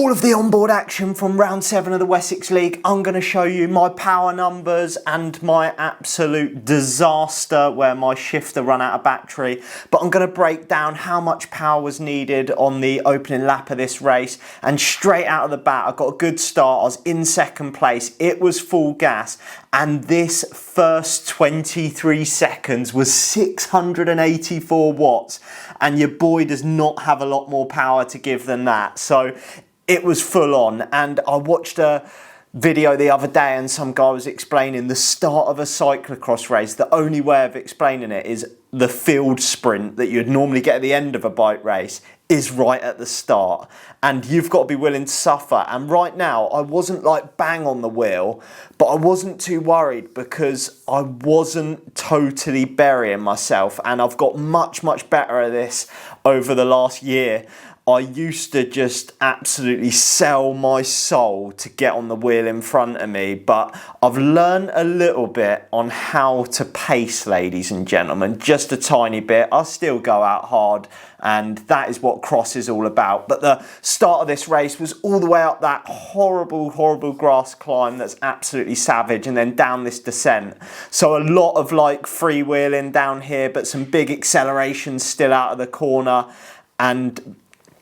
all of the onboard action from round 7 of the Wessex League. I'm going to show you my power numbers and my absolute disaster where my shifter ran out of battery. But I'm going to break down how much power was needed on the opening lap of this race. And straight out of the bat, I got a good start. I was in second place. It was full gas. And this first 23 seconds was 684 watts. And your boy does not have a lot more power to give than that. So it was full on. And I watched a video the other day and some guy was explaining the start of a cyclocross race. The only way of explaining it is the field sprint that you'd normally get at the end of a bike race is right at the start, and you've got to be willing to suffer. And right now I wasn't like bang on the wheel, but I wasn't too worried because I wasn't totally burying myself, and I've got much better at this over the last year. I used to just absolutely sell my soul to get on the wheel in front of me, but I've learned a little bit on how to pace, ladies and gentlemen, just a tiny bit. I still go out hard, and that is what cross is all about. But the start of this race was all the way up that horrible grass climb that's absolutely savage, and then down this descent. So a lot of like freewheeling down here, but some big accelerations still out of the corner. And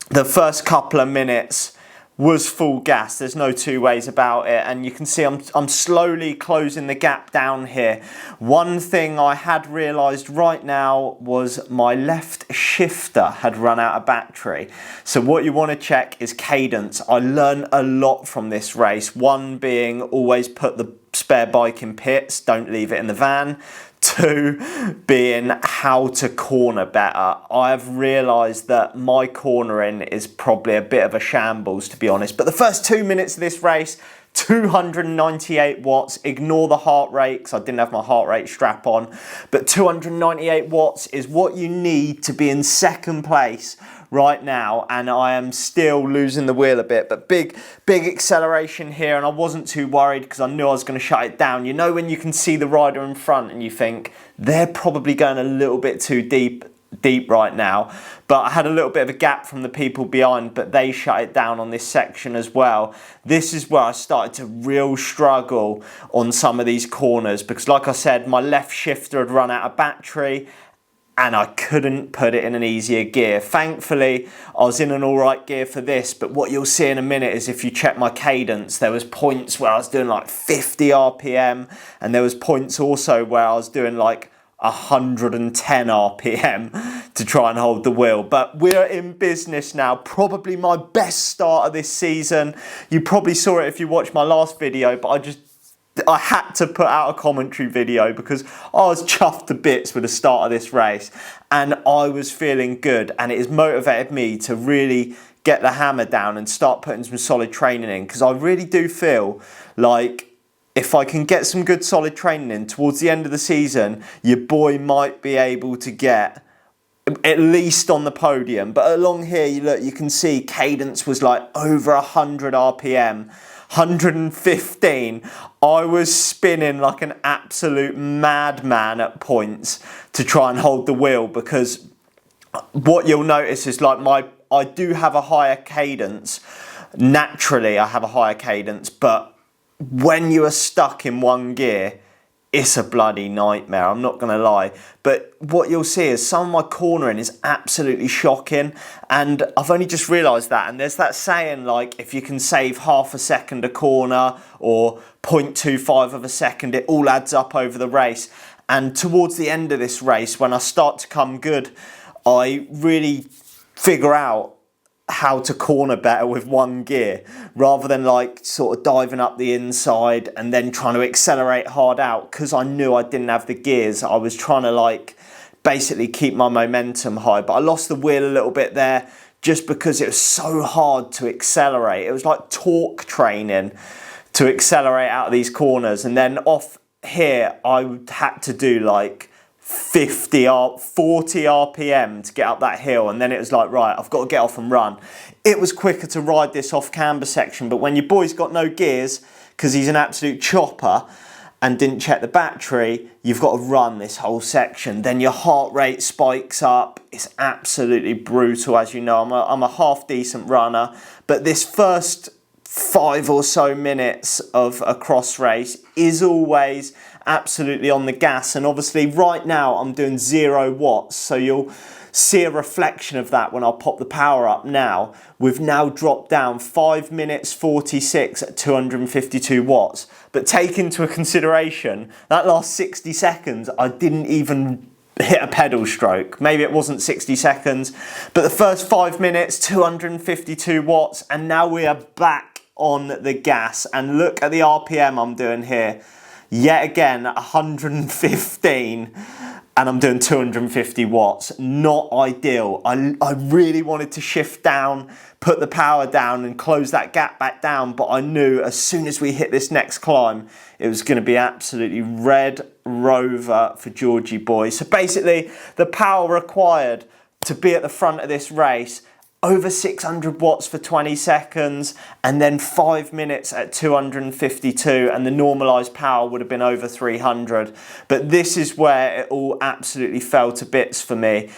the first couple of minutes was full gas. There's no two ways about it. And you can see I'm slowly closing the gap down here. One thing I had realised right now was my left shifter had run out of battery. So what you want to check is cadence. I learned a lot from this race. One being always put the spare bike in pits. Don't leave it in the van. 2 being how to corner better. I've realised that my cornering is probably a bit of a shambles, to be honest. But the first 2 minutes of this race, 298 watts. Ignore the heart rate because I didn't have my heart rate strap on. But 298 watts is what you need to be in second place right now, and I am still losing the wheel a bit, but big acceleration here, and I wasn't too worried because I knew I was going to shut it down. You know when you can see the rider in front and you think they're probably going a little bit too deep right now, but I had a little bit of a gap from the people behind, but they shut it down on this section as well. This is where I started to real struggle on some of these corners because, like I said, my left shifter had run out of battery and I couldn't put it in an easier gear. Thankfully, I was in an all right gear for this, but what you'll see in a minute is if you check my cadence, there was points where I was doing like 50 RPM, and there was points also where I was doing like 110 RPM to try and hold the wheel. But we're in business now. Probably my best start of this season. You probably saw it if you watched my last video, but I had to put out a commentary video because I was chuffed to bits with the start of this race and I was feeling good, and it has motivated me to really get the hammer down and start putting some solid training in, because I really do feel like if I can get some good solid training in towards the end of the season, your boy might be able to get at least on the podium. But along here, you can see cadence was like over 100 RPM. 115. I was spinning like an absolute madman at points to try and hold the wheel, because what you'll notice is like I do have a higher cadence. Naturally, I have a higher cadence, but when you are stuck in one gear, it's a bloody nightmare, I'm not going to lie. But what you'll see is some of my cornering is absolutely shocking, and I've only just realised that. And there's that saying, like, if you can save half a second a corner or 0.25 of a second, it all adds up over the race. And towards the end of this race, when I start to come good, I really figure out how to corner better with one gear rather than like sort of diving up the inside and then trying to accelerate hard out. Because I knew I didn't have the gears, I was trying to like basically keep my momentum high, but I lost the wheel a little bit there just because it was so hard to accelerate. It was like torque training to accelerate out of these corners. And then off here I had to do like 40 RPM to get up that hill, and then it was like, right, I've got to get off and run. It was quicker to ride this off-camber section, but when your boy's got no gears because he's an absolute chopper and didn't check the battery, you've got to run this whole section. Then your heart rate spikes up. It's absolutely brutal, as you know. I'm a half decent runner, but this first 5 or so minutes of a cross race is always absolutely on the gas. And obviously right now I'm doing 0 watts, so you'll see a reflection of that when I pop the power up now. We've now dropped down 5 minutes 46 at 252 watts. But take into consideration that last 60 seconds I didn't even hit a pedal stroke. Maybe it wasn't 60 seconds, but the first 5 minutes 252 watts, and now we are back on the gas. And look at the RPM I'm doing here. Yet again 115, and I'm doing 250 watts. Not ideal. I really wanted to shift down, put the power down and close that gap back down, but I knew as soon as we hit this next climb it was going to be absolutely Red Rover for Georgie boy. So basically the power required to be at the front of this race, over 600 watts for 20 seconds, and then 5 minutes at 252, and the normalized power would have been over 300. But this is where it all absolutely fell to bits for me,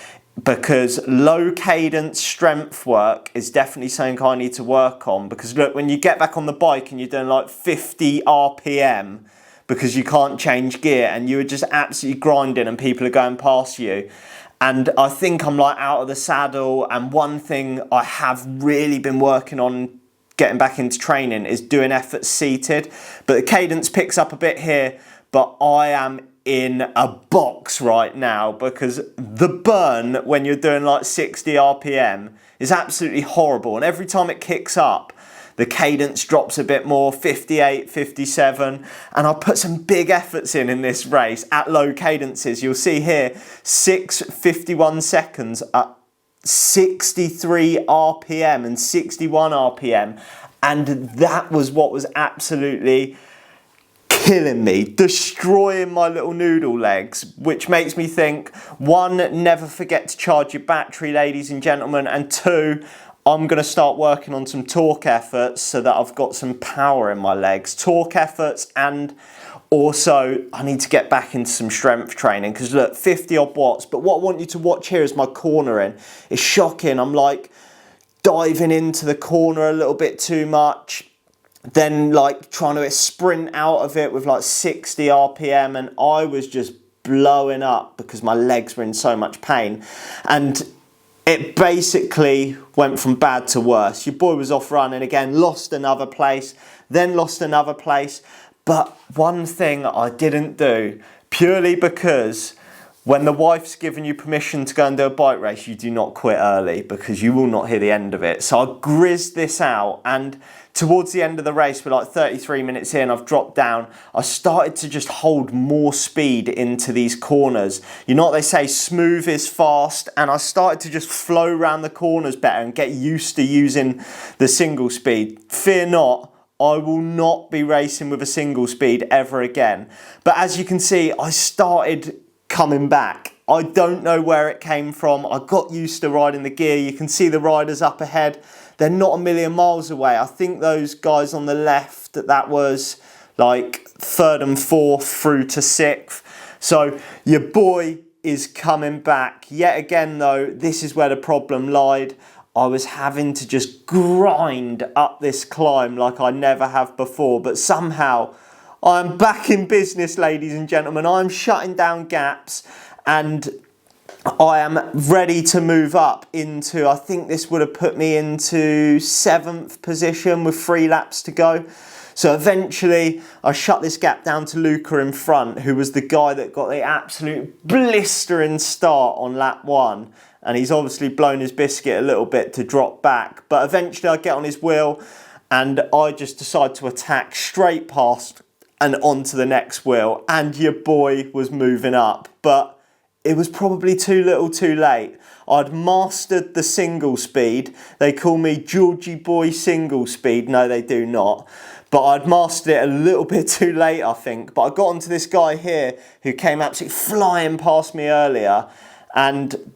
because low cadence strength work is definitely something I need to work on. Because look, when you get back on the bike and you're doing like 50 RPM because you can't change gear and you are just absolutely grinding and people are going past you, and I think I'm like out of the saddle. And one thing I have really been working on getting back into training is doing efforts seated. But the cadence picks up a bit here, but I am in a box right now because the burn when you're doing like 60 RPM is absolutely horrible. And every time it kicks up, the cadence drops a bit more, 58, 57, and I put some big efforts in this race at low cadences. You'll see here, 6:51 seconds at 63 RPM and 61 RPM, and that was what was absolutely killing me, destroying my little noodle legs, which makes me think, 1, never forget to charge your battery, ladies and gentlemen, and 2, I'm going to start working on some torque efforts so that I've got some power in my legs. Torque efforts, and also I need to get back into some strength training because look, 50 odd watts. But what I want you to watch here is my cornering. It's shocking. I'm like diving into the corner a little bit too much, then like trying to sprint out of it with like 60 RPM, and I was just blowing up because my legs were in so much pain. And it basically went from bad to worse. Your boy was off running again, lost another place, then lost another place. But one thing I didn't do, purely because when the wife's given you permission to go and do a bike race, you do not quit early because you will not hear the end of it. So I grizzed this out, and towards the end of the race, we're like 33 minutes in, I've dropped down. I started to just hold more speed into these corners. You know what they say, smooth is fast, and I started to just flow around the corners better and get used to using the single speed. Fear not, I will not be racing with a single speed ever again. But as you can see, I started coming back. I don't know where it came from. I got used to riding the gear. You can see the riders up ahead. They're not a million miles away. I think those guys on the left, that was like 3rd and 4th through to 6th. So your boy is coming back. Yet again though, this is where the problem lied. I was having to just grind up this climb like I never have before. But somehow I'm back in business, ladies and gentlemen. I'm shutting down gaps, and I am ready to move up into, I think this would have put me into 7th position with 3 laps to go. So eventually I shut this gap down to Luca in front, who was the guy that got the absolute blistering start on lap 1. And he's obviously blown his biscuit a little bit to drop back. But eventually I get on his wheel and I just decide to attack straight past and onto the next wheel. And your boy was moving up. But it was probably too little too late. I'd mastered the single speed. They call me Georgie boy single speed. No, they do not. But I'd mastered it a little bit too late, I think. But I got onto this guy here who came absolutely flying past me earlier. And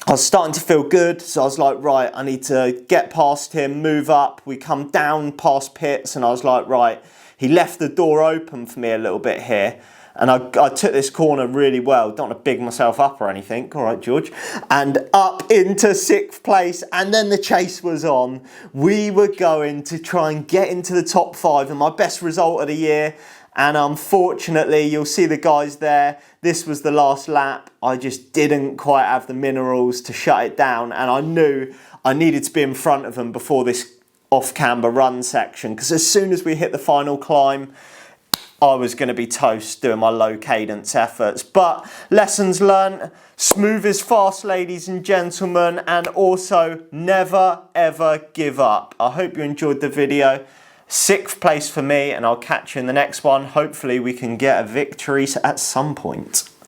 I was starting to feel good, so I was like, right, I need to get past him, move up. We come down past pits, and I was like, right, he left the door open for me a little bit here. And I took this corner really well. Don't want to big myself up or anything. All right, George. And up into 6th place. And then the chase was on. We were going to try and get into the top 5 and my best result of the year. And unfortunately, you'll see the guys there. This was the last lap. I just didn't quite have the minerals to shut it down. And I knew I needed to be in front of them before this off-camber run section. Because as soon as we hit the final climb, I was going to be toast doing my low cadence efforts. But lessons learned, smooth is fast, ladies and gentlemen, and also never ever give up. I hope you enjoyed the video. 6th place for me, and I'll catch you in the next one. Hopefully we can get a victory at some point.